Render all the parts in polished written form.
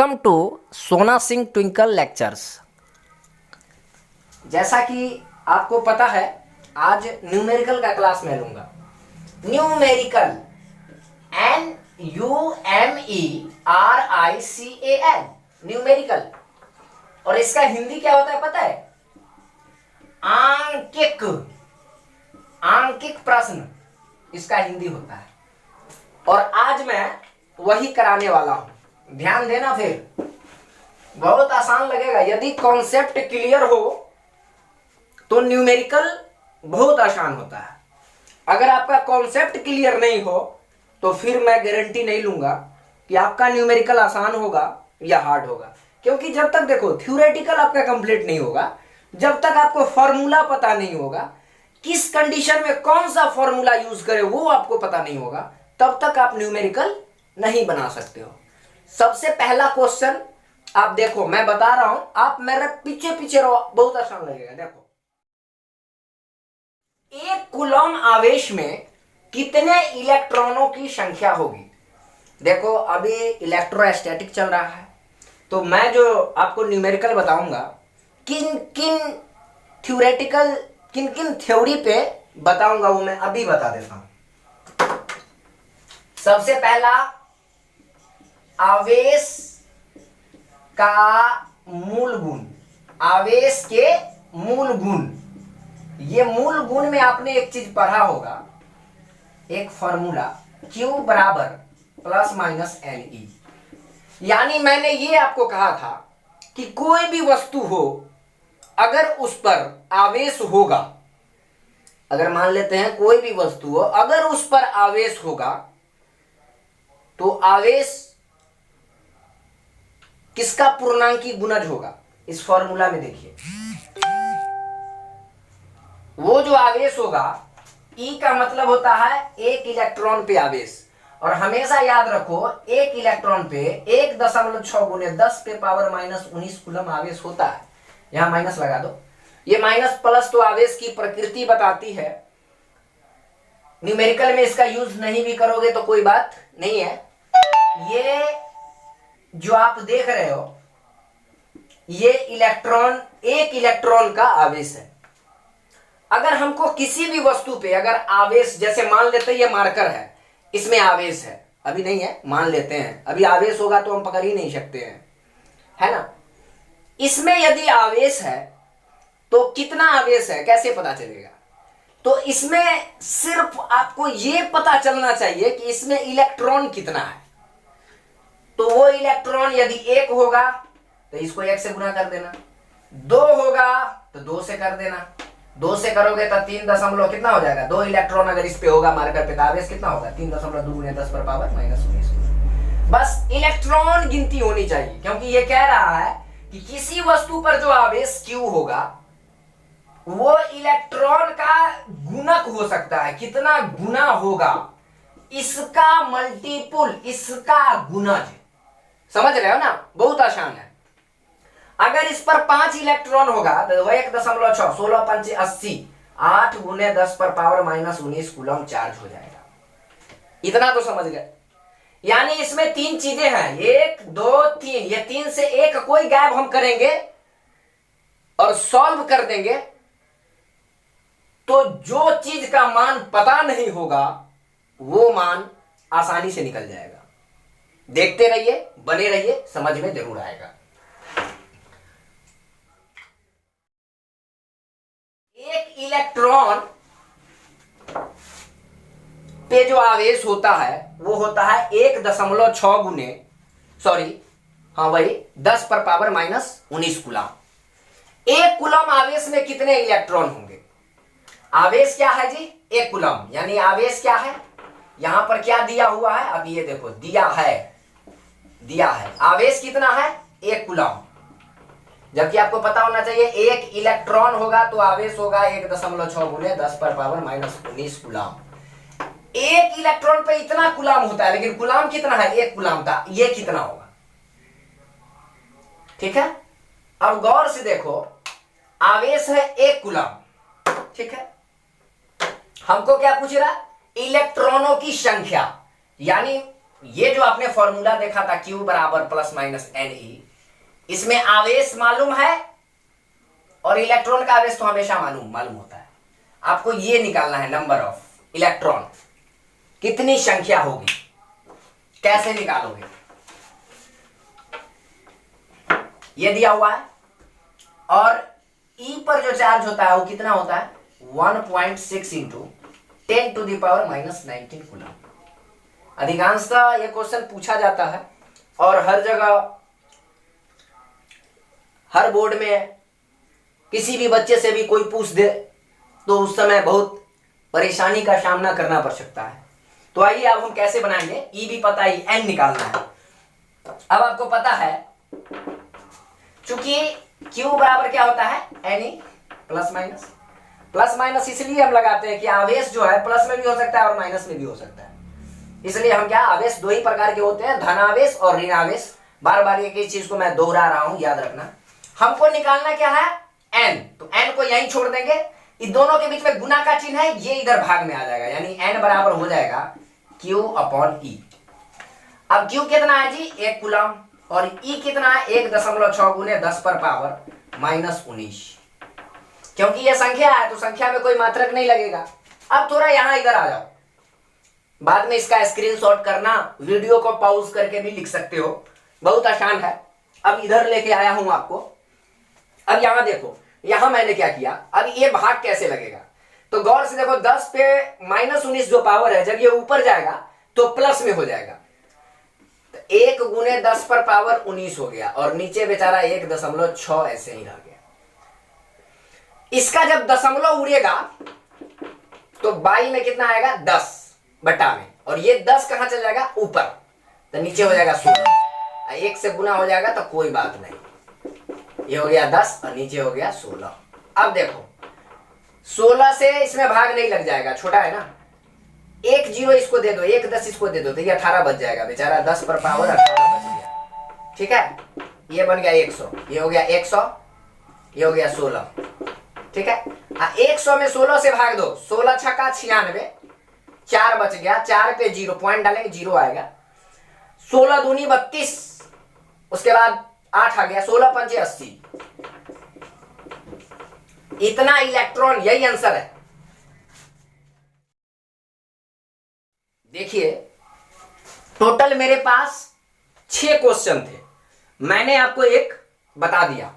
Welcome to सोना Singh twinkle lectures. जैसा कि आपको पता है, आज न्यूमेरिकल का क्लास मैं लूंगा। Numerical NUMERICAL, numerical. और इसका हिंदी क्या होता है पता है? आंकिक। आंकिक प्रश्न इसका हिंदी होता है। और आज मैं वही कराने वाला हूं। ध्यान देना, फिर बहुत आसान लगेगा। यदि कॉन्सेप्ट क्लियर हो तो न्यूमेरिकल बहुत आसान होता है। अगर आपका कॉन्सेप्ट क्लियर नहीं हो तो फिर मैं गारंटी नहीं लूंगा कि आपका न्यूमेरिकल आसान होगा या हार्ड होगा। क्योंकि जब तक देखो थ्योरेटिकल आपका कंप्लीट नहीं होगा, जब तक आपको फॉर्मूला पता नहीं होगा, किस कंडीशन में कौन सा फॉर्मूला यूज करे वो आपको पता नहीं होगा, तब तक आप न्यूमेरिकल नहीं बना सकते हो। सबसे पहला क्वेश्चन आप देखो, मैं बता रहा हूं, आप मेरे पीछे पीछे रहो, बहुत आसान लगेगा। देखो, एक कूलॉम आवेश में कितने इलेक्ट्रॉनों की संख्या होगी? देखो, अभी इलेक्ट्रोस्टैटिक चल रहा है, तो मैं जो आपको न्यूमेरिकल बताऊंगा, किन किन थ्योरेटिकल, किन किन थ्योरी पे बताऊंगा वो मैं अभी बता देता हूं। सबसे पहला, आवेश का मूल गुण। आवेश के मूल गुण। ये मूल गुण में आपने एक चीज पढ़ा होगा, एक फॉर्मूला Q बराबर प्लस माइनस NE। यानी मैंने ये आपको कहा था कि कोई भी वस्तु हो, अगर उस पर आवेश होगा, अगर मान लेते हैं कोई भी वस्तु हो, अगर उस पर आवेश होगा तो आवेश किसका पूर्णांकी गुणज होगा? इस फॉर्मूला में देखिए, वो जो आवेश होगा, E का मतलब होता है एक इलेक्ट्रॉन पे आवेश। और हमेशा याद रखो, एक इलेक्ट्रॉन पे 1.6 गुने 10 पे पावर माइनस 19 कूलम आवेश होता है। यहां माइनस लगा दो, ये माइनस प्लस तो आवेश की प्रकृति बताती है। न्यूमेरिकल में इसका यूज नहीं भी करोगे तो कोई बात नहीं है। ये जो आप देख रहे हो, ये इलेक्ट्रॉन, एक इलेक्ट्रॉन का आवेश है। अगर हमको किसी भी वस्तु पे अगर आवेश, जैसे मान लेते हैं ये मार्कर है, इसमें आवेश है, अभी नहीं है, मान लेते हैं, अभी आवेश होगा तो हम पकड़ ही नहीं सकते हैं, है ना। इसमें यदि आवेश है तो कितना आवेश है कैसे पता चलेगा? तो इसमें सिर्फ आपको ये पता चलना चाहिए कि इसमें इलेक्ट्रॉन कितना है। तो वो इलेक्ट्रॉन यदि 1 होगा तो इसको 1 से गुना कर देना, 2 होगा तो 2 से कर देना, 2 से करोगे तो 3 दशमलव कितना हो जाएगा? 2 इलेक्ट्रॉन अगर इस पे होगा मार्कर पे, तो आवेश कितना होगा? 3.2 गुने 10 पर पावर माइनस 19। बस इलेक्ट्रॉन गिनती होनी चाहिए, क्योंकि ये कह रहा है कि किसी वस्तु पर जो आवेश Q होगा वो इलेक्ट्रॉन का गुणक हो सकता है। कितना गुना होगा? इसका मल्टीपुल, इसका गुणज। समझ रहे हो ना? बहुत आसान है। अगर इस पर 5 इलेक्ट्रॉन होगा तो 1.6, 16 5 80, 8 गुने 10 पर पावर माइनस 19 कूलम चार्ज हो जाएगा। इतना तो समझ गए। यानी इसमें 3 चीजें हैं, 1 2 3। ये 3 से एक कोई गैप हम करेंगे और सॉल्व कर देंगे, तो जो चीज का मान पता नहीं होगा वो मान आसानी से निकल जाएगा। देखते रहिए, बने रहिए, समझ में जरूर आएगा। एक इलेक्ट्रॉन पे जो आवेश होता है वो होता है 1.6 गुने, सॉरी हाँ वही 10 पर पावर माइनस 19 कूलम। एक कूलम आवेश में कितने इलेक्ट्रॉन होंगे? आवेश क्या है जी? 1 कूलम। यानी आवेश क्या है? यहां पर क्या दिया हुआ है? अब ये देखो, दिया है आवेश कितना है? 1 कूलम। जबकि आपको पता होना चाहिए एक इलेक्ट्रॉन होगा तो आवेश होगा 1.6 गुने 10 पर पावर माइनस 19 कूलम। एक इलेक्ट्रॉन पे इतना कूलम होता है, लेकिन कूलम कितना है? 1 कूलम का। ये कितना होगा? ठीक है, अब गौर से देखो, आवेश है 1 कूलम, ठीक है। हमको क्या पूछ रहा? इलेक्ट्रॉनों की संख्या। यानी ये जो आपने फॉर्मूला देखा था Q बराबर प्लस माइनस Ne, इसमें आवेश मालूम है और इलेक्ट्रॉन का आवेश तो हमेशा मालूम होता है। आपको ये निकालना है नंबर ऑफ इलेक्ट्रॉन, कितनी संख्या होगी, कैसे निकालोगे, ये दिया हुआ है। और E पर जो चार्ज होता है वो कितना होता है 1.6 इंटू 10⁻⁻19 कूलम। अधिकांशतः ये क्वेश्चन पूछा जाता है और हर जगह हर बोर्ड में किसी भी बच्चे से भी कोई पूछ दे तो उस समय बहुत परेशानी का सामना करना पड़ सकता है। तो आइए अब हम कैसे बनाएंगे, ई भी पता ही, एन निकालना है। अब आपको पता है चूंकि क्यू बराबर क्या होता है एन ई प्लस माइनस इसलिए हम लगाते हैं कि आवेश जो है प्लस में भी हो सकता है और माइनस में भी हो सकता है। इसलिए हम क्या, आवेश दो ही प्रकार के होते हैं, धनावेश और ऋणावेश। बार बार एक ही चीज को मैं दोहरा रहा हूं, याद रखना। हमको निकालना क्या है एन, तो एन को यहीं छोड़ देंगे, इन दोनों के बीच में गुना का चिन्ह है, ये इधर भाग में आ जाएगा, यानी एन बराबर हो जाएगा क्यू अपॉन ई। अब क्यू कितना है जी 1 कूलम और ई कितना है 1.6 गुने 10 पर पावर माइनस 19। क्योंकि ये संख्या है तो संख्या में कोई मात्रक नहीं लगेगा। अब थोड़ा यहां इधर आ जाओ, बाद में इसका स्क्रीनशॉट करना, वीडियो को पॉज करके भी लिख सकते हो, बहुत आसान है। अब इधर लेके आया हूं आपको। अब यहां देखो, यहां मैंने क्या किया, अब ये भाग कैसे लगेगा, तो गौर से देखो 10 पे माइनस 19 जो पावर है, जब ये ऊपर जाएगा तो प्लस में हो जाएगा, तो 1 गुने 10 पर पावर 19 हो गया और नीचे बेचारा 1.6 ऐसे ही रह गया। इसका जब दशमलव उड़ेगा तो बाई में कितना आएगा 10 बटा में, और ये 10 कहां चल जाएगा ऊपर, तो नीचे हो जाएगा 16। 1 से गुना हो जाएगा तो कोई बात नहीं, ये हो गया 10 और नीचे हो गया 16। अब देखो 16 से इसमें भाग नहीं लग जाएगा, छोटा है ना, 1 0 इसको दे दो, 1 10 इसको दे दो, तो ये 18 बच जाएगा, बेचारा 10 पर पावर 18 बच गया। ठीक है, ये बन गया 100, ये हो गया 100, ये हो गया 16। ठीक है, 100 में 16 से भाग दो, 16 छक्का 96, 4 बच गया, 4 पे 0 पॉइंट डालेंगे 0 आएगा, 16 दूनी 32, उसके बाद 8 आ गया, 16 पंचे 80। इतना इलेक्ट्रॉन, यही आंसर है। देखिए टोटल मेरे पास 6 क्वेश्चन थे, मैंने आपको एक बता दिया,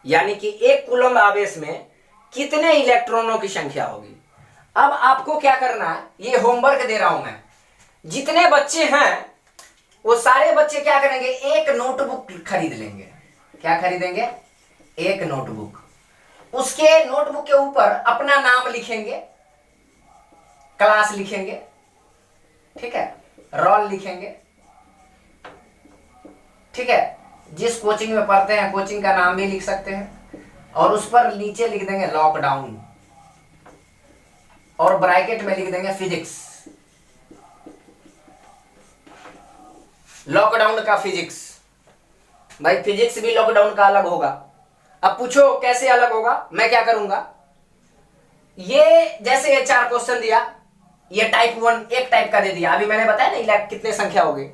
यानी कि 1 कूलम आवेश में कितने इलेक्ट्रॉनों की संख्या होगी। अब आपको क्या करना है, ये होमवर्क दे रहा हूं मैं, जितने बच्चे हैं वो सारे बच्चे क्या करेंगे, एक नोटबुक खरीद लेंगे। क्या खरीदेंगे, एक नोटबुक। उसके नोटबुक के ऊपर अपना नाम लिखेंगे, क्लास लिखेंगे, ठीक है, रोल लिखेंगे, ठीक है, जिस कोचिंग में पढ़ते हैं कोचिंग का नाम भी लिख सकते हैं, और उस पर नीचे लिख देंगे लॉकडाउन, और ब्रैकेट में लिख देंगे फिजिक्स, लॉकडाउन का फिजिक्स। भाई फिजिक्स भी लॉकडाउन का अलग होगा। अब पूछो कैसे अलग होगा, मैं क्या करूंगा, ये जैसे ये 4 क्वेश्चन दिया, ये टाइप 1 एक टाइप का दे दिया, अभी मैंने बताया ना कितने संख्या हो गई।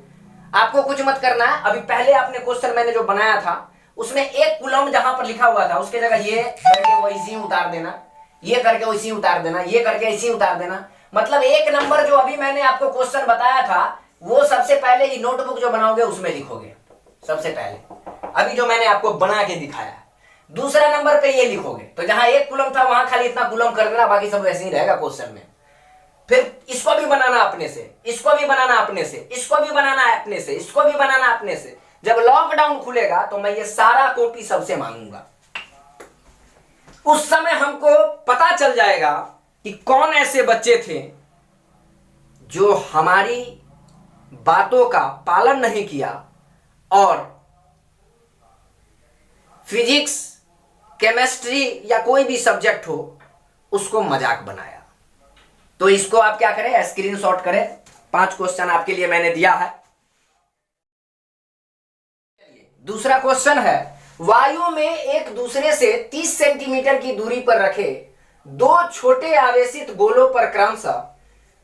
आपको कुछ मत करना है, अभी पहले आपने क्वेश्चन मैंने जो बनाया था उसमें 1 कूलम जहां पर लिखा हुआ था उसके जगह ये करके वैसे उतार देना, ये करके वैसे उतार देना, ये करके ऐसे उतार देना। मतलब 1 नंबर जो अभी मैंने आपको क्वेश्चन बताया था वो सबसे पहले ही नोटबुक जो बनाओगे उसमें लिखोगे सबसे पहले, अभी जो मैंने आपको बना के दिखाया। दूसरा नंबर पे ये लिखोगे, तो जहां 1 कूलम था वहां खाली इतना कूलम कर देना, बाकी सब वैसे ही रहेगा क्वेश्चन में। फिर इसको भी बनाना अपने से, इसको भी बनाना अपने से, इसको भी बनाना अपने से, इसको भी बनाना अपने से। जब लॉकडाउन खुलेगा तो मैं ये सारा कॉपी सबसे मांगूंगा, उस समय हमको पता चल जाएगा कि कौन ऐसे बच्चे थे जो हमारी बातों का पालन नहीं किया और फिजिक्स, केमिस्ट्री या कोई भी सब्जेक्ट हो उसको मजाक बनाया। तो इसको आप क्या करें, स्क्रीनशॉट करें। 5 क्वेश्चन आपके लिए मैंने दिया है। दूसरा क्वेश्चन है, वायु में एक दूसरे से 30 सेंटीमीटर की दूरी पर रखे 2 छोटे आवेशित गोलों पर क्रमशः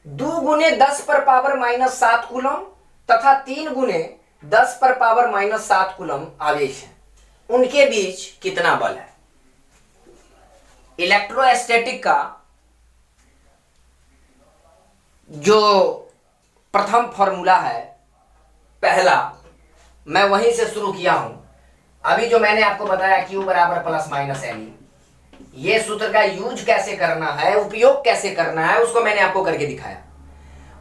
2 गुने 10 पर पावर -7 कूलम तथा 3 गुने 10 पर पावर -7 कूलम आवेश है, उनके बीच कितना बल है। इलेक्ट्रोस्टैटिक का जो प्रथम फॉर्मूला है पहला, मैं वहीं से शुरू किया हूं। अभी जो मैंने आपको बताया Q बराबर प्लस माइनस एनी, ये सूत्र का यूज कैसे करना है, उपयोग कैसे करना है, उसको मैंने आपको करके दिखाया।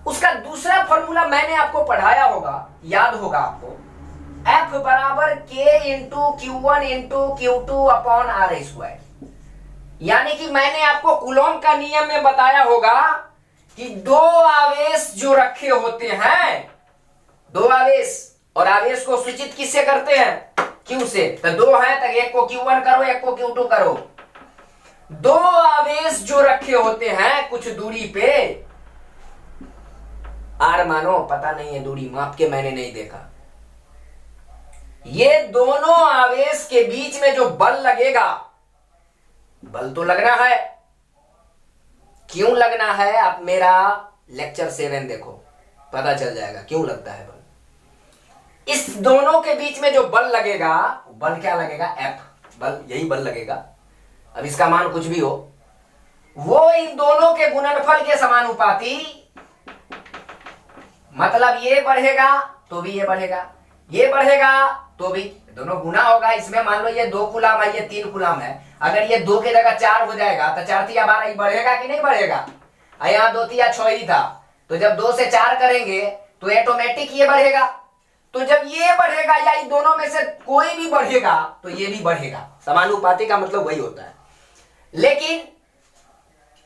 उसका दूसरा फॉर्मूला मैंने आपको पढ़ाया होगा, याद होगा आपको, F बराबर K into Q1 into Q2 upon R square. यानी कि मैंने आपको कूलॉम का नियम में बताया होगा कि दो आवेश जो रखे होते हैं, दो आवेश, और आवेश को सूचित किससे करते हैं, Q से। तो दो है तो एक को Q1 करो, एक को Q2 करो। दो आवेश जो रखे होते हैं कुछ दूरी पे, R मानो, पता नहीं है दूरी, माप के मैंने नहीं देखा। ये दोनों आवेश के बीच में जो बल लगेगा, बल तो लगना है। क्यों लगना है, आप मेरा लेक्चर 7 देखो, पता चल जाएगा क्यों लगता है बल। इस दोनों के बीच में जो बल लगेगा, बल क्या लगेगा, F बल, यही बल लगेगा। अब इसका मान कुछ भी हो, वो इन दोनों के गुणनफल के समानुपाती, मतलब ये बढ़ेगा तो भी ये बढ़ेगा, ये बढ़ेगा तो भी, दोनों गुना होगा। इसमें मान लो ये 2 कूलम है, ये 3 कूलम है, अगर ये 2 की जगह 4 हो जाएगा तो 4 तिया 12 बढ़ेगा कि नहीं बढ़ेगा। यहाँ 2 तिया 6 ही था, तो जब 2 से 4 करेंगे तो ऑटोमेटिक ये बढ़ेगा। तो जब ये बढ़ेगा या इन दोनों में से कोई भी बढ़ेगा तो ये भी बढ़ेगा। समानुपाती का मतलब वही होता है। लेकिन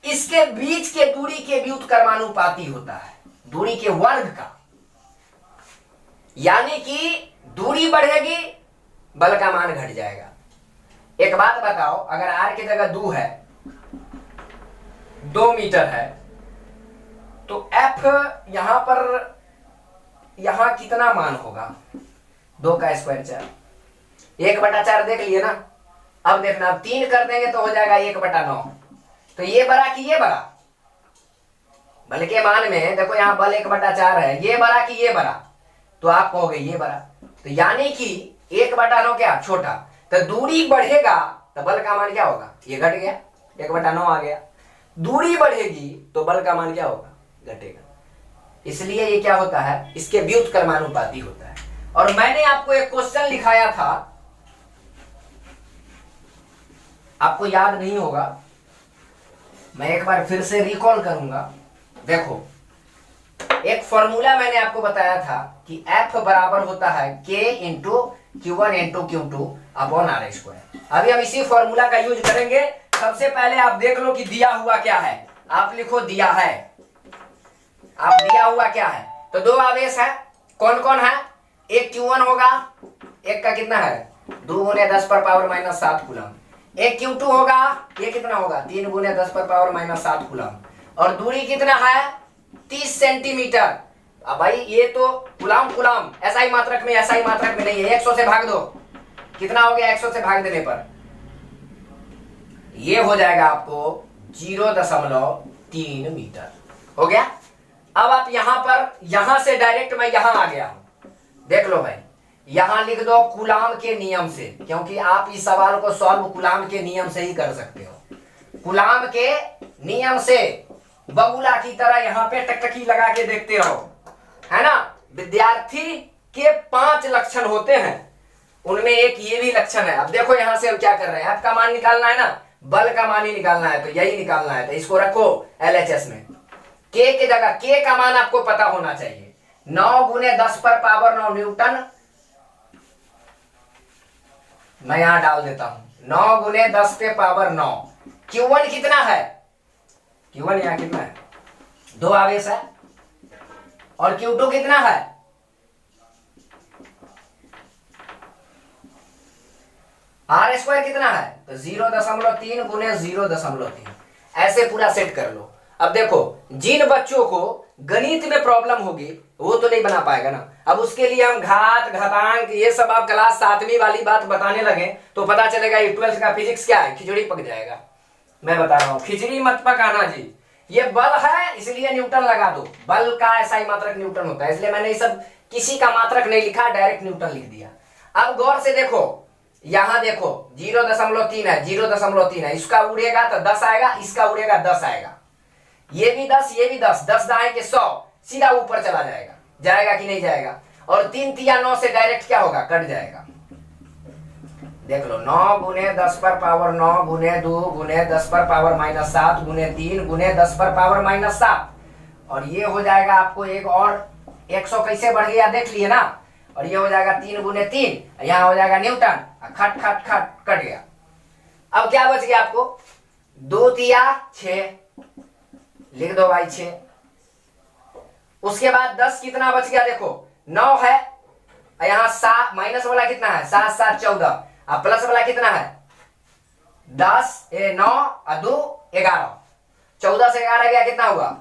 इसके बीच के दूरी के व्युत्क्रमानुपाती होता है, दूरी के वर्ग का। यानी कि दूरी बढ़ेगी, बल का मान घट जाएगा। एक बात बताओ, अगर R की जगह 2 है, 2 मीटर है, तो F यहां पर, यहां कितना मान होगा, 2 का स्क्वायर 4, 1/4 देख लिए ना। अब देखना, अब 3 कर देंगे तो हो जाएगा 1/9। तो ये बड़ा कि ये बड़ा, बल के मान में देखो, यहां बल 1/4 है, ये बड़ा कि ये बड़ा, तो आप कहोगे ये बड़ा। तो यानी कि 1/9 क्या, छोटा। तो दूरी बढ़ेगा तो बल का मान क्या होगा, ये घट गया, 1/9 आ गया। दूरी बढ़ेगी तो बल का मान क्या होगा, घटेगा। इसलिए ये क्या होता है, इसके व्युत्क्रमानुपाती होता है। और मैंने आपको एक क्वेश्चन लिखाया था, आपको याद नहीं होगा, मैं एक बार फिर से रिकॉल करूंगा। देखो, एक फॉर्मूला मैंने आपको बताया था कि F बराबर होता है K into Q1 into Q2 upon R square. अभी हम इसी फॉर्मूला का यूज करेंगे। सबसे पहले आप देख लो कि दिया हुआ क्या है, आप लिखो दिया है। आप दिया हुआ क्या है, तो 2 आवेश है, कौन कौन है, एक Q1 होगा, एक का कितना है, 2 गुने 10 पर पावर -7 कूलम। एक Q2 होगा, ये कितना होगा, 3 गुने 10 पर पावर -7 कूलम। और दूरी कितना है, 30 सेंटीमीटर। अब भाई ये तो कूलम कूलम SI मात्रक में, SI मात्रक में नहीं है, 100 से भाग दो, कितना हो गया, 100 से भाग देने पर ये हो जाएगा आपको 0.3 मीटर हो गया। अब आप यहां पर, यहां से डायरेक्ट मैं यहां आ गया हूं, देख लो भाई, यहां लिख दो कूलम के नियम से, क्योंकि आप इस सवाल को सॉल्व कूलम के नियम से ही कर सकते हो। कूलम के नियम से बगुला की तरह यहां पे टकटकी लगा के देखते रहो, है ना। विद्यार्थी के 5 लक्षण होते हैं, उनमें एक ये भी लक्षण है। अब देखो यहां से हम क्या कर रहे हैं, F का मान निकालना है ना, बल का मान ही निकालना है, तो यही निकालना है। तो इसको रखो LHS में, K की जगह, K का मान आपको पता होना चाहिए, 9 गुने 10 पर पावर 9 न्यूटन। मैं यहां डाल देता हूं 9 गुने 10 पे पावर 9। Q1 कितना है, Q1 यहां कितना है, 2 आवेश है। और Q2 कितना है, R स्क्वायर कितना है, तो 0.3 गुने 0.3, ऐसे पूरा सेट कर लो। अब देखो, जिन बच्चों को गणित में प्रॉब्लम होगी वो तो नहीं बना पाएगा ना। अब उसके लिए हम घात घातांक ये सब आप क्लास 7वीं वाली बात बताने लगे तो पता चलेगा ये 12th का फिजिक्स क्या है, खिचड़ी पक जाएगा। मैं बता रहा हूं, खिचड़ी मत पकाना जी। ये बल है इसलिए न्यूटन लगा दो, बल का SI मात्रक न्यूटन होता है, इसलिए मैंने ये सब किसी का मात्रक नहीं लिखा, डायरेक्ट न्यूटन लिख दिया। अब गौर से देखो, यहां देखो 0.3 है, 0.3 है, इसका उड़ेगा तो 10 आएगा, इसका उड़ेगा 10 आएगा, ये भी 10, ये भी 10, 10 दाएं के 100, सीधा ऊपर चला जाएगा, जाएगा कि नहीं जाएगा? और 3 तिया 9 से डायरेक्ट क्या होगा? कट जाएगा। देख लो, 9 गुने 10 पर पावर 9 गुने 2 गुने 10 पर पावर -7 गुने 3 गुने 10 पर पावर -7, और ये हो जाएगा आपको एक और 100 कैसे बढ़ गया देख लिए ना, और ये हो जाएगा 3 गुने 3, यहाँ हो जाएगा न्यूटन, खट खट खट कट गया। अब क्या बच गया आपको? 2 तिया 6, लिख दो भाई 6। उसके बाद 10 कितना बच गया? देखो 9 है, यहाँ माइनस वाला कितना है? 7 7 14, अब प्लस वाला कितना है? 10 9 और 2 11, 14 से 11 गया, कितना हुआ?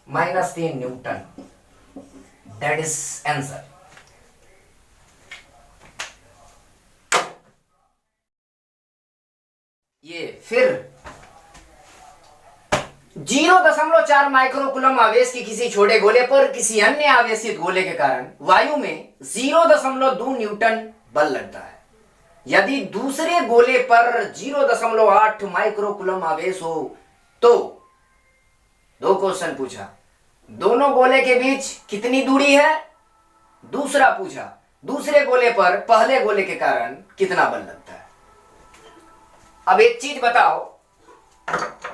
-3 न्यूटन। That is answer. ये फिर 0.4 माइक्रोकूलम आवेश की किसी छोटे गोले पर किसी अन्य आवेशित गोले के कारण वायु में 0.2 न्यूटन बल लगता है। यदि दूसरे गोले पर 0.8 माइक्रोकूलम आवेश हो तो, दो क्वेश्चन पूछा, दोनों गोले के बीच कितनी दूरी है? दूसरा पूछा, दूसरे गोले पर पहले गोले के कारण कितना बल लगता है। अब एक चीज बताओ,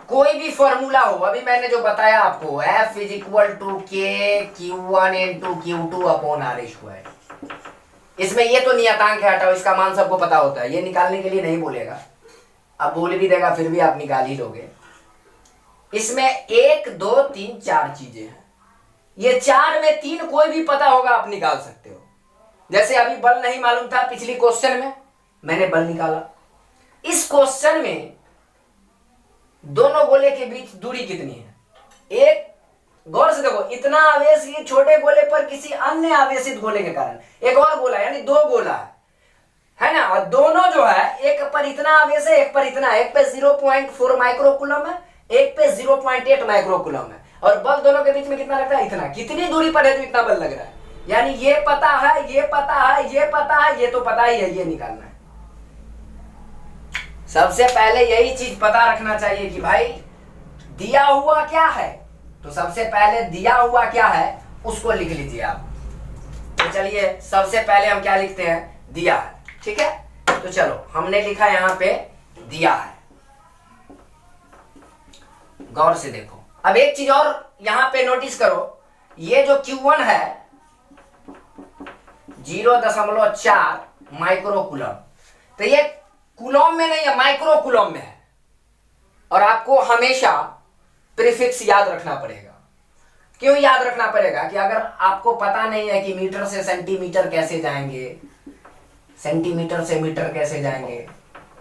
कोई भी फॉर्मूला हो, अभी मैंने जो बताया आपको, F = K Q1 × Q2/R², इसमें ये तो नियतांक है, हटाओ, इसका मान सबको पता होता है, ये निकालने के लिए नहीं बोलेगा, अब बोल भी देगा फिर भी आप निकाल ही लोगे। इसमें 1 2 3 4 चीजें हैं, ये 4 में 3 कोई भी पता होगा आप निकाल सकते हो। जैसे अभी बल नहीं मालूम था, पिछली क्वेश्चन में मैंने बल निकाला। इस क्वेश्चन में दोनों गोले के बीच दूरी कितनी है? एक, गौर से देखो, इतना आवेश ये छोटे गोले पर किसी अन्य आवेशित गोले के कारण, एक और गोला यानी 2 गोला है ना, और दोनों जो है, एक पर इतना आवेश है, एक पर इतना है, एक पे 0.4 माइक्रोकूलम है, एक पे 0.8 माइक्रोकूलम है, और बल दोनों के बीच में कितना लगता है? इतना। कितनी दूरी पर है तो इतना बल लग रहा है? यानी ये पता है, ये पता है, ये पता है, ये तो पता ही है, ये निकालना है। सबसे पहले यही चीज पता रखना चाहिए कि भाई दिया हुआ क्या है, तो सबसे पहले दिया हुआ क्या है उसको लिख लीजिए आप। तो चलिए सबसे पहले हम क्या लिखते हैं? दिया है, ठीक है। तो चलो हमने लिखा यहां पे दिया है। गौर से देखो, अब एक चीज और यहां पे नोटिस करो, ये जो Q1 है 0.4 माइक्रोकूलम, तो ये कूलम में नहीं है, माइक्रोकूलम में है, और आपको हमेशा प्रीफिक्स याद रखना पड़ेगा। क्यों याद रखना पड़ेगा? कि अगर आपको पता नहीं है कि मीटर से सेंटीमीटर कैसे जाएंगे, सेंटीमीटर से मीटर कैसे जाएंगे,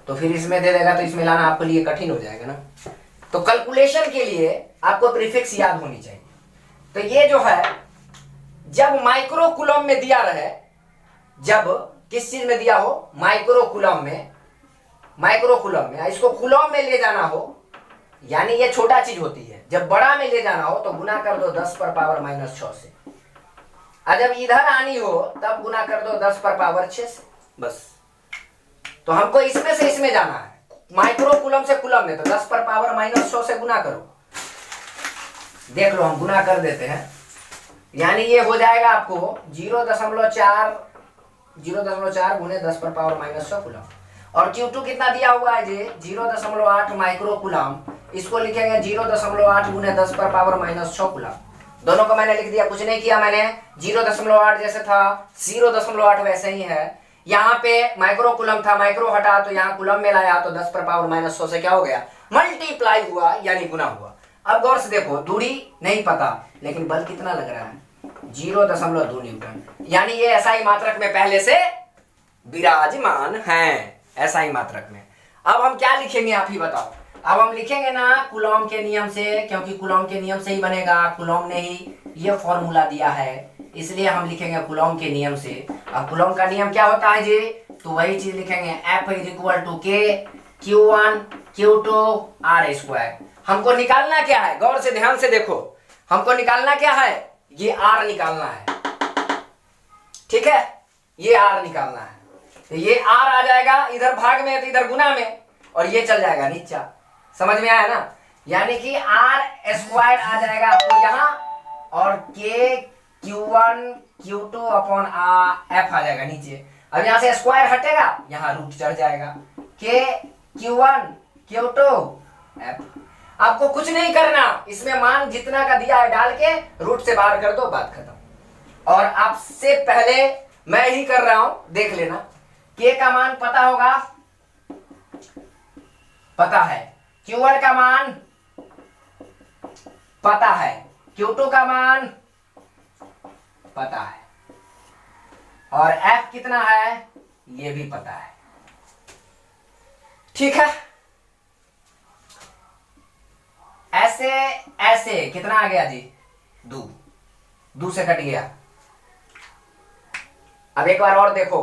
तो फिर इसमें दे देगा तो इसमें लाना आपके लिए कठिन हो जाएगा ना। तो कैलकुलेशन के लिए आपको प्रीफिक्स याद होनी चाहिए। तो ये जो है, जब माइक्रोकूलम में दिया रहे, जब किस चीज में दिया हो? माइक्रोकूलम में, माइक्रोकूलम में, इसको कूलम में ले जाना हो, यानी ये छोटा चीज होती है, जब बड़ा में ले जाना हो तो गुना कर दो 10 पर पावर -6 से, और जब इधर आनी हो तब गुना कर दो 10 पर पावर 6 से, बस। तो हमको इसमें से इसमें जाना है, माइक्रोकूलम से कूलम में, तो 10 पर पावर -6 से गुना करो। देख लो हम गुना कर देते हैं, यानी ये हो जाएगा आपको 0.4 गुने 10 पर पावर -6 कूलम। और Q2 कितना दिया हुआ है जी? 0.8 माइक्रोकूलम, इसको लिखेंगे 0.8 गुने 10 पर पावर -6 कूलम। दोनों को मैंने लिख दिया, कुछ नहीं किया मैंने, 0.8 जैसे था 0.8 वैसे ही है। यहाँ पे माइक्रोकूलम था, माइक्रो हटा तो यहाँ कूलम में लाया, तो 10 पर पावर -100 से क्या हो गया? मल्टीप्लाई हुआ, यानी गुना हुआ। अब गौर से देखो, दूरी नहीं पता, लेकिन बल कितना लग रहा है? 0.2 न्यूटन, यानी ये SI मात्रक में पहले से विराजमान है, SI मात्रक में। अब हम क्या लिखेंगे आप ही बताओ? अब हम लिखेंगे ना कूलम के नियम से, क्योंकि कूलम के नियम से ही बनेगा, कूलम ने ही ये फॉर्मूला दिया है, इसलिए हम लिखेंगे कूलम के नियम से। अब कूलम का नियम क्या होता है जी? तो वही चीज लिखेंगे, F = K Q1 Q2/R²। हमको निकालना क्या है? गौर से ध्यान से देखो, हमको निकालना क्या है? ये R निकालना है। ठीक है, ये आर निकालना है। तो ये आर आ जाएगा, इधर भाग में है तो इधर गुना में, और ये चल जाएगा नीचा। समझ में आया ना? यानी कि आर स्क्वायर आ जाएगा आपको यहाँ, और के Q1 Q2 अपॉन एफ आ जाएगा नीचे। अब यहाँ से स्क्वायर हटेगा, यहाँ रूट चढ़ जाएगा, के Q1 Q2 एफ। आपको कुछ नहीं करना, इसमें मान जितना का दिया है डाल के रूट से बाहर कर दो, बात खत्म। और आपसे पहले मैं ही कर रहा हूं, देख लेना। के का मान पता होगा, पता है। Q1 का मान पता है, Q2 का मान पता है, और F कितना है ये भी पता है। ठीक है, ऐसे ऐसे कितना आ गया जी? दो से कट गया। अब एक बार और देखो,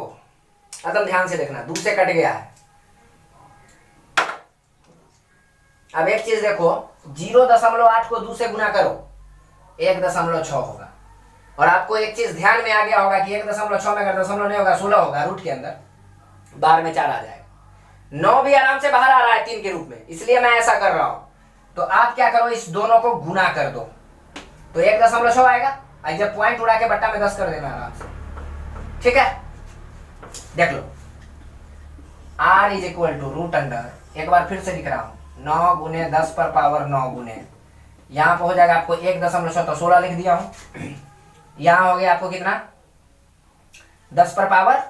एकदम ध्यान से देखना, 2 से कट गया है। अब एक चीज देखो, 0.8 को 2 से गुना करो, 1.6 होगा। और आपको एक चीज ध्यान में आ गया होगा कि 1.6 में अगर दशमलव नहीं होगा 16 होगा, रूट के अंदर बाहर में 4 आ जाएगा। 9 भी आराम से बाहर आ रहा है 3 के रूप में, इसलिए मैं ऐसा कर रहा हूं। तो आप क्या करो, इस दोनों को गुना कर दो, तो 1.6 आएगा। जब पॉइंट उड़ा के बट्टा में 10 कर देना आराम से। ठीक है, देख लो, R is equal to root under, एक बार फिर से लिख रहा हूं, 9 गुने 10 पर पावर 9 गुने, यहां पर हो जाएगा आपको 1.6, तो 16 लिख दिया हूं। यहां हो गया आपको कितना, 10 पर पावर,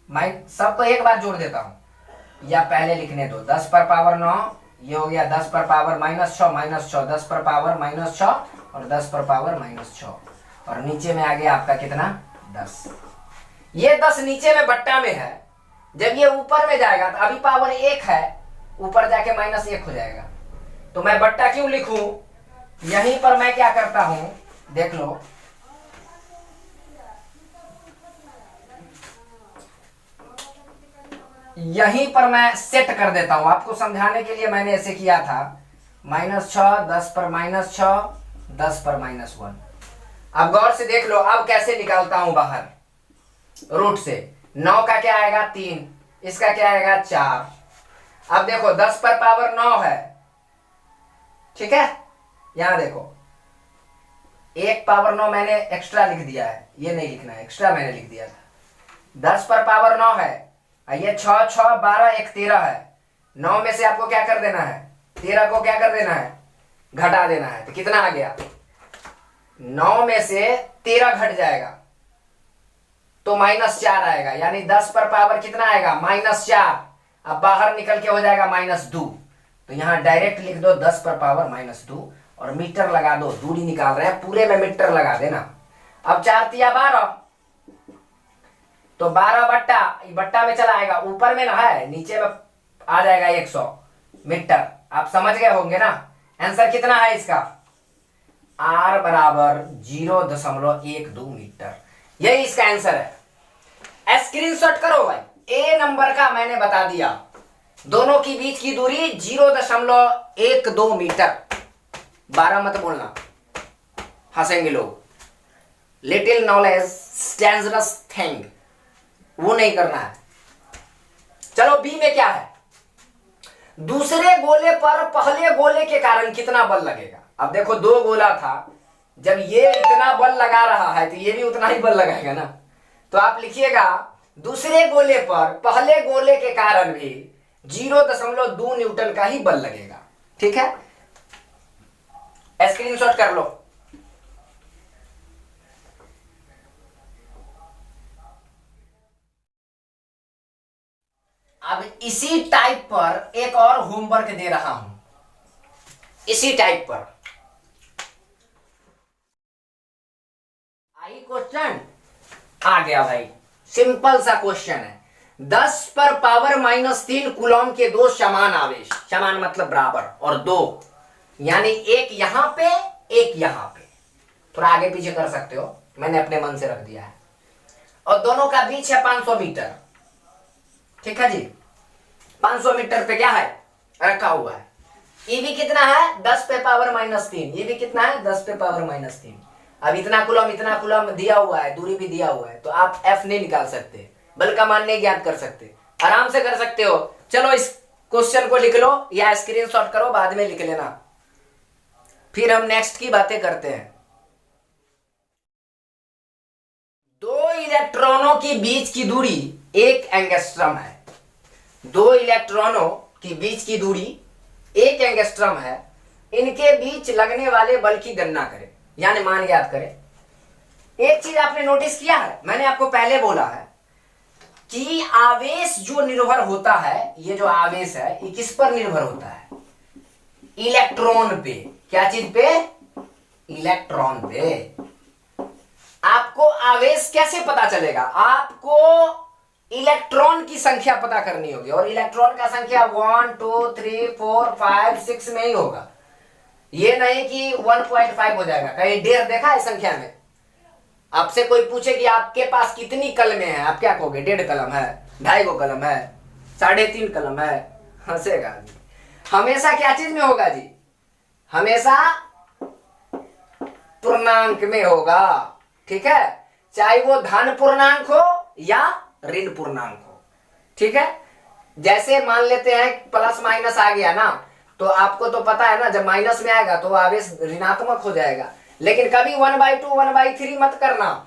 मैं सबको एक बार जोड़ देता हूं, या पहले लिखने दो, 10 पर पावर 9, ये हो गया 10 पर पावर -6, 10 पर पावर -6, और 10 पर पावर -6, और नीचे में आ गया आपका कितना, 10। ये 10 नीचे में बट्टा में है, जब ये ऊपर में जाएगा तो अभी पावर 1 है, ऊपर जाके -1 हो जाएगा। तो मैं बट्टा क्यों लिखूं, यहीं पर मैं क्या करता हूं, देख लो, यहीं पर मैं सेट कर देता हूं, आपको समझाने के लिए मैंने ऐसे किया था, -6, 10 पर -6, 10 पर -1। अब गौर से देख लो, अब कैसे निकालता हूं बाहर रूट से। 9 का क्या आएगा 3, इसका क्या आएगा 4। अब देखो 10 पर पावर 9 है, ठीक है, यहां देखो 1 पावर 9 मैंने एक्स्ट्रा लिख दिया है, ये नहीं लिखना है, एक्स्ट्रा मैंने लिख दिया था। 10 पर पावर 9 है, ये 6 6 12 1 13 है, 9 में से आपको क्या कर देना है, 13 को क्या कर देना है, घटा देना है। तो कितना आ गया, 9 में से 13 घट जाएगा तो -4 आएगा, यानी 10 पर पावर कितना आएगा, -4। अब बाहर निकल के हो जाएगा -2, तो यहां डायरेक्ट लिख दो 10 पर पावर -2, और मीटर लगा दो, दूरी निकाल रहे हैं, पूरे में मीटर लगा देना। अब 4 तिया 12, तो 12 बट्टा में चला आएगा, ऊपर में ना है, नीचे में आ जाएगा 100 मीटर। आप समझ गए होंगे ना। आंसर कितना है इसका, R बराबर 0.12 मीटर, यही इसका आंसर है। स्क्रीनशॉट करो भाई, ए नंबर का मैंने बता दिया, दोनों की बीच की दूरी 0.12 मीटर। 12 मत बोलना, हंसेंगे लोग। लिटिल नॉलेज डेंजरस थिंग, वो नहीं करना है। चलो बी में क्या है, दूसरे गोले पर पहले गोले के कारण कितना बल लगेगा। अब देखो 2 गोला था, जब ये इतना बल लगा रहा है तो ये भी उतना ही बल लगाएगा ना। तो आप लिखिएगा दूसरे गोले पर पहले गोले के कारण भी 0.2 न्यूटन का ही बल लगेगा। ठीक है, स्क्रीनशॉट कर लो। अब इसी टाइप पर एक और होमवर्क दे रहा हूं, इसी टाइप पर। आई क्वेश्चन आ गया भाई, सिंपल सा क्वेश्चन है। 10 पर पावर -3 कूलॉम के 2 समान आवेश, समान मतलब बराबर, और 2 यानी एक यहां पे एक यहां पे, थोड़ा आगे पीछे कर सकते हो, मैंने अपने मन से रख दिया है, और दोनों का बीच है 500 मीटर। ठीक है जी, 500 मीटर पे क्या है रखा हुआ है। ये भी कितना है 10 पे पावर -3, ये भी कितना है 10 पे पावर -3। अब इतना कुलम दिया हुआ है, दूरी भी दिया हुआ है, तो आप एफ नहीं निकाल सकते, बल का मान नहीं ज्ञात कर सकते, आराम से कर सकते हो। चलो इस क्वेश्चन को लिख लो या स्क्रीनशॉट करो, बाद में लिख लेना, फिर हम नेक्स्ट की बातें करते हैं। दो इलेक्ट्रॉनों के बीच की दूरी 1 एंगस्ट्रम है। दो इलेक्ट्रॉनों के बीच की दूरी 1 एंगस्ट्रम है। इनके बीच लगने वाले बल की गणना करें, यानी मान ज्ञात करें। एक चीज आपने नोटिस किया है, मैंने आपको पहले बोला है कि आवेश जो निर्भर होता है, ये जो आवेश है ये किस पर निर्भर होता है? इलेक्ट्रॉन पे। क्या चीज पे? इलेक्ट्रॉन पे। आपको आवेश कैसे पता चलेगा? आपको इलेक्ट्रॉन की संख्या पता करनी होगी, और इलेक्ट्रॉन का संख्या 1 2 3 4 5 6 में ही होगा। ये नहीं कि 1.5 हो जाएगा। कहीं 1.5 देखा है संख्या में? आपसे कोई पूछे कि आपके पास कितनी कलमें हैं, आप क्या कहोगे? 1.5 कलम है, 2.5 कलम है, 3.5 कलम है। हंसेगा। हमेशा क्या चीज में होगा जी? हमेशा पूर्णांक में होगा। ठीक है, चाहे वो धन पूर्णांक हो या ऋण पूर्णांक हो। ठीक है, जैसे मान लेते हैं प्लस माइनस आ गया ना, तो आपको तो पता है ना, जब माइनस में आएगा तो आवेश ऋणात्मक हो जाएगा। लेकिन कभी 1/2 1/3 मत करना।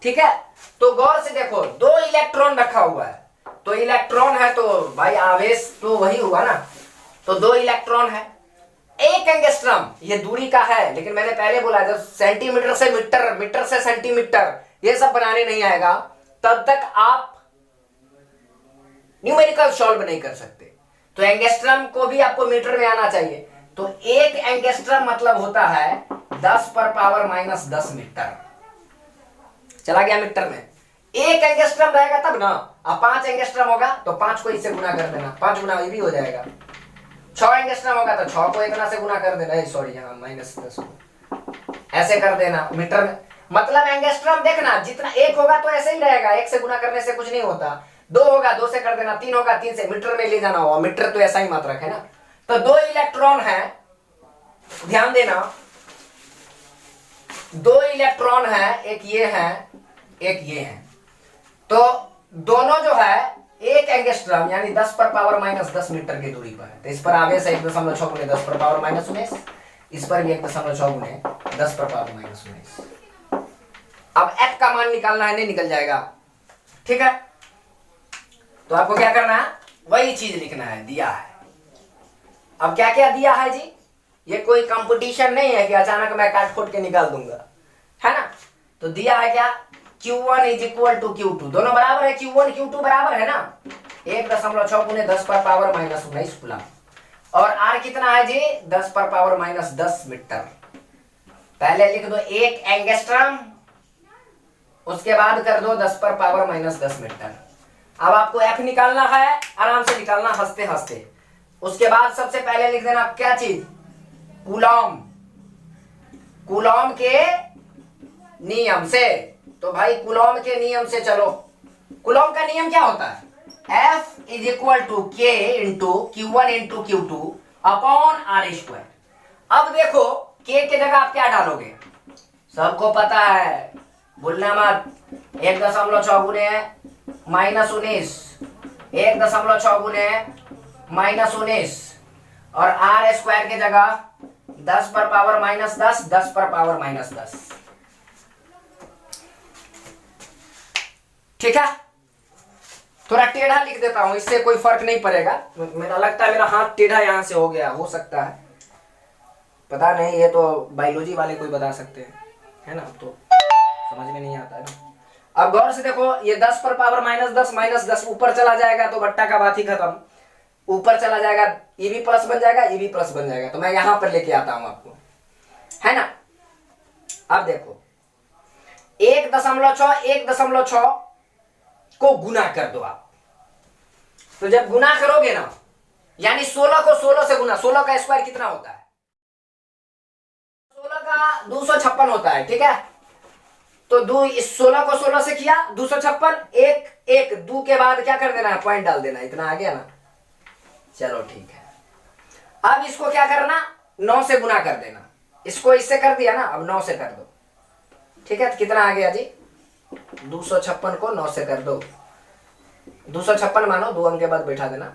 ठीक है, तो गौर से देखो, 2 इलेक्ट्रॉन रखा हुआ है, तो इलेक्ट्रॉन है तो भाई आवेश तो वही हुआ ना। तो 2 इलेक्ट्रॉन है, 1 एंगस्ट्रम ये दूरी का है। लेकिन मैंने पहले बोला, जब सेंटीमीटर से मीटर, मीटर से सेंटीमीटर ये सब बनाने नहीं आएगा, तब तक आप न्यूमेरिकल सॉल्व नहीं कर सकते। तो एंगस्ट्रम को भी आपको मीटर में आना चाहिए। तो 1 एंगस्ट्रम मतलब होता है 10⁻⁻10 मीटर। चला गया मीटर में। 1 एंगस्ट्रम रहेगा तब ना। अब 5 एंगस्ट्रम होगा तो 5 को इससे गुना कर देना, 5 गुना ये भी हो जाएगा। 6 एंगस्ट्रम होगा तो 6 को इतना से गुना कर देना, सॉरी यहाँ -10 को ऐसे कर देना मीटर में। मतलब एंगस्ट्रम देखना, जितना 1 होगा तो ऐसे ही रहेगा, 1 से गुना करने से कुछ नहीं होता। 2 होगा 2 से कर देना, 3 होगा 3 से, मीटर में ले जाना होगा। मीटर तो ऐसा ही मात्रक है ना। तो 2 इलेक्ट्रॉन है, ध्यान देना, 2 इलेक्ट्रॉन है, एक ये है एक ये है। तो दोनों जो है 1 एंगस्ट्रम यानी 10⁻⁻10 मीटर की दूरी पर है। तो इस पर आवेश 1.6 गुने 10⁻⁻19, इस पर भी 1.6 गुने 10⁻⁻19। अब F का मान निकालना है, नहीं निकल जाएगा। ठीक है, तो आपको क्या करना है? वही चीज लिखना है, दिया है। अब क्या क्या दिया है जी? ये कोई कंपटीशन नहीं है कि अचानक मैं काट खोट के निकाल दूंगा, है ना। तो दिया है क्या? Q1 = Q2, दोनों बराबर है। Q1 Q2 बराबर है ना, 1.6 गुने 10⁻⁻19 कूलम। और R कितना है जी? 10⁻⁻10 मीटर। पहले लिख दो 1 एंगस्ट्रम, उसके बाद कर दो 10⁻⁻10 मीटर। अब आपको F निकालना है, आराम से निकालना हंसते हंसते। उसके बाद सबसे पहले लिख देना क्या चीज? कूलम। कूलम के नियम से। तो भाई कूलम के नियम से चलो। कूलम का नियम क्या होता है? F = K × Q1 × Q2 upon R²। अब देखो K की जगह आप क्या डालोगे? सबको पता है, भूलना मत। 1.6 गुने -19, 1.6 गुने -19, और R² की जगह 10⁻⁻10 10⁻⁻10। ठीक है, थोड़ा टेढ़ा लिख देता हूं, इससे कोई फर्क नहीं पड़ेगा। मेरा लगता है मेरा हाथ टेढ़ा यहां से हो गया, हो सकता है, पता नहीं, ये तो बायोलॉजी वाले कोई बता सकते हैं, है ना। तो समझ में नहीं आता है ना। अब गौर से देखो, ये 10⁻⁻10 -10 ऊपर चला जाएगा तो बट्टा का बात ही खत्म। ऊपर चला जाएगा, ये भी प्लस बन जाएगा, ये भी प्लस बन जाएगा। तो मैं यहां पर लेके आता हूं आपको, है ना। अब देखो 1.6 को गुना कर दो आप। तो जब गुना करोगे ना, यानी 16 को 16 से गुना, 16 का स्क्वायर कितना होता है? 16 का 256 होता है। ठीक है, तो 16 को 16 से किया 256, एक 2 के बाद क्या कर देना है? पॉइंट डाल देना, इतना आ गया ना। चलो ठीक है, अब इसको क्या करना? 9 से गुना कर देना। इसको इससे कर दिया ना, अब 9 से कर दो। ठीक है, तो कितना आ गया जी? 256 को 9 से कर दो, 256 मानो, 2 अंक के बाद बैठा देना।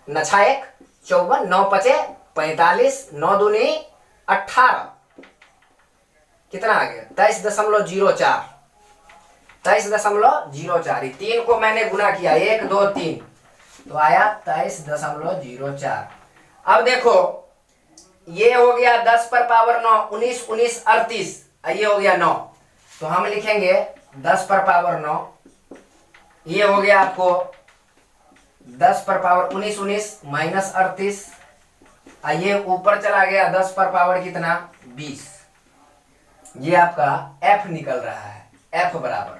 9 6 1 54, 9 5 45, 9 दूनी 18, कितना आ गया? 23.04, 23.04। 3 को मैंने गुना किया, 1 2 3, तो आया 23.04। अब देखो ये हो गया 10 पर पावर 9, 19 19 38, ये हो गया 9, तो हम लिखेंगे 10 पर पावर 9, ये हो गया आपको 10 पर पावर 19 19 माइनस 38, ये ऊपर चला गया 10 पर पावर कितना? 20। ये आपका f निकल रहा है, f बराबर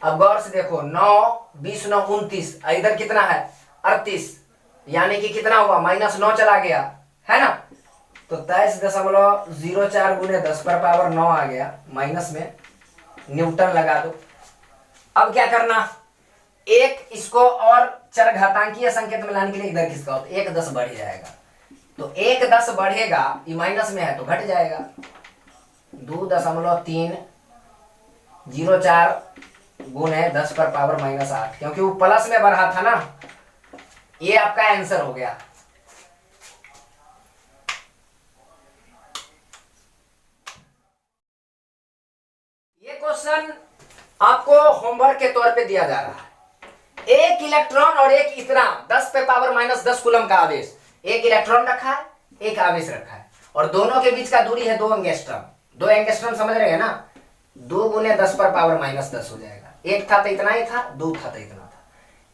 अब गौर से देखो, 9 20 9 29, इधर कितना है? 38, यानी कि कितना हुआ? -9 चला गया, है ना? तो 23.04 गुने 10 पर पावर 9 आ गया, माइनस में न्यूटन लगा दो। अब क्या करना, एक इसको और चरघातांकीय संकेत में लाने के लिए इधर किसका हो, तो 1 10 बढ़ जाएगा, तो 1 10 बढ़ेगा, ये माइनस में है तो घट जाएगा, 2.304 गुने 10 पर पावर -8, क्योंकि वो प्लस में बढ़ा था ना। ये आपका आंसर हो गया। ये क्वेश्चन आपको होमवर्क के तौर पे दिया जा रहा है। एक इलेक्ट्रॉन और एक इतना 10 पे पावर -10 कूलम का आवेश, एक इलेक्ट्रॉन रखा है, एक आवेश रखा है, और दोनों के बीच का दूरी है 2 एंगस्ट्रॉम। 2 एंगस्ट्रॉम समझ रहे हैं ना? 2 गुने 10 पर पावर -10 हो जाएगा। एक था तो इतना ही था, 2 था तो इतना था,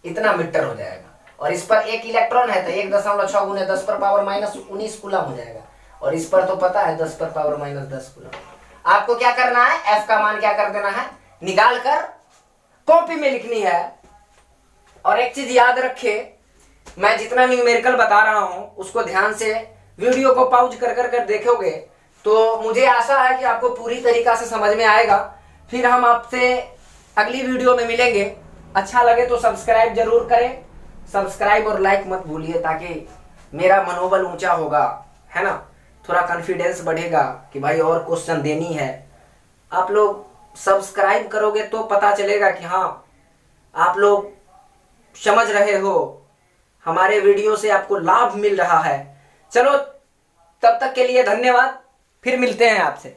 इतना मीटर हो जाएगा। और इस पर एक इलेक्ट्रॉन है तो 1.6 गुने 10 पर पावर -19 कूलम हो जाएगा। और इस पर तो पता है 10 पर पावर -10 कूलम। आपको क्या करना है, एफ का मान क्या कर देना है, निकाल कर कॉपी में लिखनी है। और एक चीज याद रखे, मैं जितना न्यूमेरिकल बता रहा हूं उसको ध्यान से वीडियो को पॉज कर देखोगे तो मुझे आशा है कि आपको पूरी तरीका से समझ में आएगा। फिर हम आपसे अगली वीडियो में मिलेंगे। अच्छा लगे तो सब्सक्राइब जरूर करें, सब्सक्राइब और लाइक मत भूलिए, ताकि मेरा मनोबल ऊंचा होगा, है ना? थोड़ा कॉन्फिडेंस बढ़ेगा कि भाई और क्वेश्चन देनी है। आप लोग सब्सक्राइब करोगे तो पता चलेगा कि हाँ आप लोग समझ रहे हो, हमारे वीडियो से आपको लाभ मिल रहा है। चलो तब तक के लिए धन्यवाद, फिर मिलते हैं आपसे।